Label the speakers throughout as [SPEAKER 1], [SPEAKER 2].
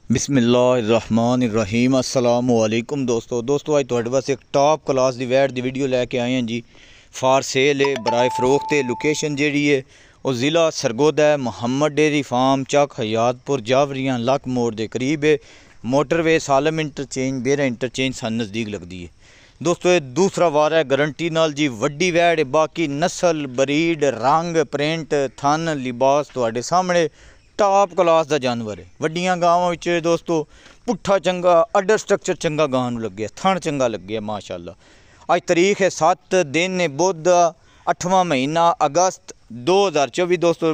[SPEAKER 1] बिस्मिल्लाहिर्रहमानिर्रहीम अस्सलामुअलैकुम दोस्तों अज तुहाडे वास्ते एक टॉप क्लास की वैट की वीडियो लैके आए हैं जी। फार सेल है, बराए फरोख्त है। लोकेशन जी है वो ज़िला सरगोदा है। मोहम्मद डेयरी फार्म चक हयातपुर जावरियाँ लक मोड़ के करीब है। मोटरवे सालम इंटरचेंज बेरा इंटरचेंज सन नज़दीक लगती है दोस्तों। ये दूसरा वार है गारंटी नाल जी। वड्डी वैट है, बाकी नस्ल बरीड रंग प्रिंट थन लिबास तुहाडे सामने टॉप क्लास का जानवर है। वड्डियां गांवां दोस्तों पुट्ठा चंगा अडर स्ट्रक्चर चंगा गां नूं लग्या, थण चंगा लग्या माशाअल्लाह। अज तारीख है 7 दिन बुध 8वां महीना अगस्त 2024 दोस्तों।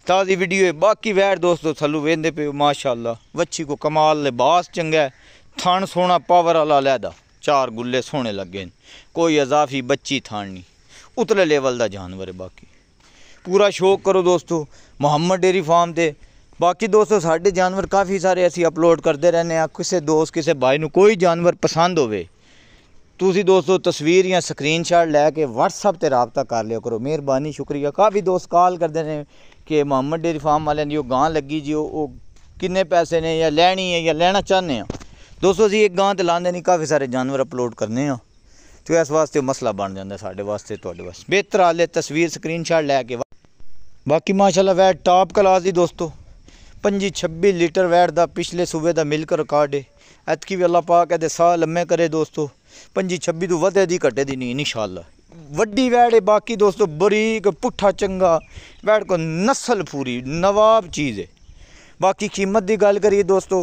[SPEAKER 1] ताज़ी वीडियो है। बाकी वैट दोस्तों थल्लू वेंदे पे माशाअल्लाह। वच्छी को कमाल लिबास चंगा है, थण सोहना पावर वाला लैदा, चार गुल्ले सोहने लगे हैं, कोई अजाफी बच्ची थान नहीं, उतले लेवल का जानवर है। बाकी पूरा शौक करो दोस्तों मोहम्मद डेयरी फार्म से। बाकी दोस्तों साढ़े जानवर काफ़ी सारे असी अपलोड करते रहने। किसी दोस्त किसी भाई नूं कोई जानवर पसंद होवे तुसी दोस्तों तस्वीर या स्क्रीनशॉट लैके व्हाट्सअप पर रबता कर लिया करो, मेहरबानी शुक्रिया। काफ़ी दोस्त कॉल करते हैं कि मोहम्मद डेयरी फार्म वाले की गां लगी जी, वो किन्ने पैसे ने या लैनी है या लेना चाहते हैं दोस्तों। असी एक गां तो लाते नहीं, काफ़ी सारे जानवर अपलोड करने तो इस वास्ते मसला बन जाता साढ़े वास्ते तुहाडे वास्ते। बेहतर हाले तस्वीर स्क्रीनशॉट लैके। बाकी माशाल्लाह वैट टॉप क्लास दी दोस्तों। 25-26 लीटर वैट का पिछले सूबे का मिल्क रिकॉर्ड है। ऐतकी भी अल्लाह पाक कहते साह लम्मे करे दोस्तों। 25-26 तो वधे दी घटे दी नहीं इंशाअल्लाह। वड्डी वैट है। बाकी दोस्तों बरीक पुट्ठा चंगा वैट को नस्ल पूरी नवाब चीज़ है। बाकी कीमत की गल करिए दोस्तों,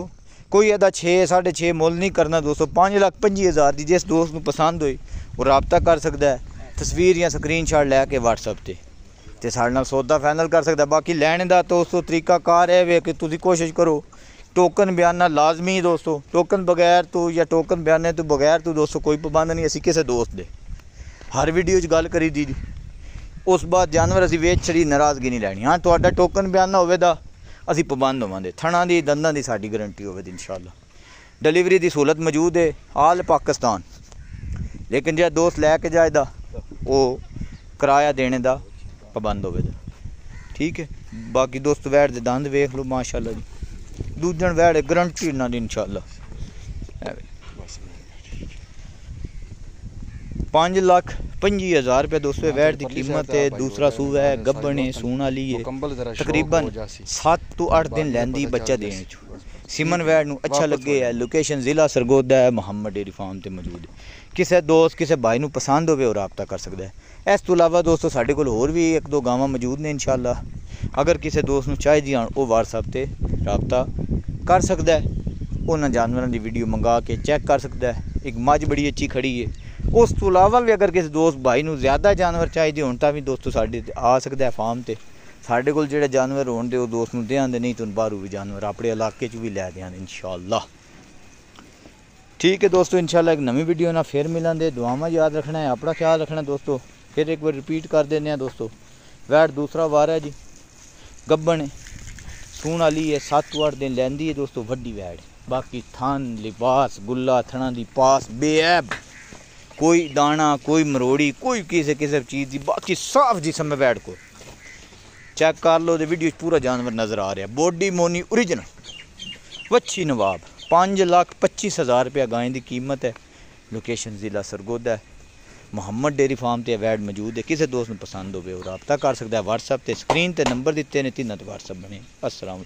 [SPEAKER 1] कोई अदा 6-6.5 मुल नहीं करना दोस्तों। 5,25,000 की जिस दोस्त को पसंद होई वो रबता कर सकता है तस्वीर या स्क्रीनशॉट लैके व्हाट्सअप पर तो साढ़े नाल सौदा फाइनल कर सकता है। बाकी लैने का दोस्तों तरीकाकार है वे कि तुसी कोशिश करो टोकन बयाना लाजमी दोस्तों। टोकन बगैर तो या टोकन बयाने तो बगैर तो दोस्तों कोई पाबंद नहीं। असी किसी दोस्त दे हर वीडियो गल करी दी उस बाद जानवर असी वेच छड़ी नाराज़गी नहीं लैनी। हाँ तुहाडा टोकन बयाना होवे दा असी पाबंद होवांगे। थणा दी दंदां दी साडी गारंटी होवे इंशाअल्लाह। डिलीवरी की सहूलत मौजूद है आल पाकिस्तान, लेकिन जो दोस्त लैके जाएगा वो किराया देने का पाबंद होवे ठीक है। बाकी दोस्त वैट दे दंद वेख लो माशाअल्लाह जी। दूजन वैट गारंटी ना दी इंशाअल्लाह। 5,25,000 रुपये दोस्तों वैट की कीमत है। दूसरा सूआ है, गब्बन है, सून वाली है, तकरीबन 7 to 8 दिन लैंदी बच्चा देने चो। सिमन वैट नूं अच्छा लगे है। लोकेशन ज़िला सरगोदा है, मोहम्मद डेयरी फार्म से मौजूद है। किसी दोस्त किसी भाई नूं पसंद होवे वो रबता कर सकता है। इस तो इलावा दोस्तों साढ़े कोल होर भी 1-2 गावां मौजूद ने इंशाअल्लाह। अगर किसी दोस्त नूं चाहिए वो व्हाट्सअप पर रबता कर सकता है। उन्होंने जानवरों की वीडियो मंगा के चेक कर सकता है। एक मझ बड़ी अच्छी खड़ी है। उस तो इलावा भी अगर किसी दोस्त भाई नूं ज़्यादा जानवर चाहिए होण तां भी दोस्तों साढ़े आ सकता है फार्म ते। साढ़े कोल जिहड़े जानवर होण दे वो दोस्त नूं देआंदे, नहीं तो बाहरों भी जानवर अपने इलाके च भी लै देआंदे इंशाअल्लाह। ठीक है दोस्तों, इंशाअल्लाह एक नवी वीडियो ना फिर मिलांगे। दुआवां याद रखना है, अपना ख्याल रखना है दोस्तों। फिर एक बार रिपीट कर देने हैं दोस्तों। वैट दूसरा वार है जी, गब्बन है, सून वाली है, 7-8 दिन लैंदी है दोस्तों। वड्डी वैट बाकी थन लिबास गुल्ला थणा दी पास बेऐब, कोई दाना कोई मरोड़ी कोई किसी चीज़ की। बाकी साफ जिसम में वैट को चेक कर लो तो वीडियो पूरा जानवर नज़र आ रहा है। बॉडी मोनी ओरिजिनल वच्छी नवाब। 5,25,000 रुपया गाय की कीमत है। लोकेशन ज़िला सरगोदा है, मोहम्मद डेयरी फार्म से वैट मौजूद है। किसी दोस्त को पसंद हो रबता कर सकता है व्हाट्सअप पर। स्क्रीन पर नंबर दिते ने, 3 व्हाट्सअप बने। अस्सलाम।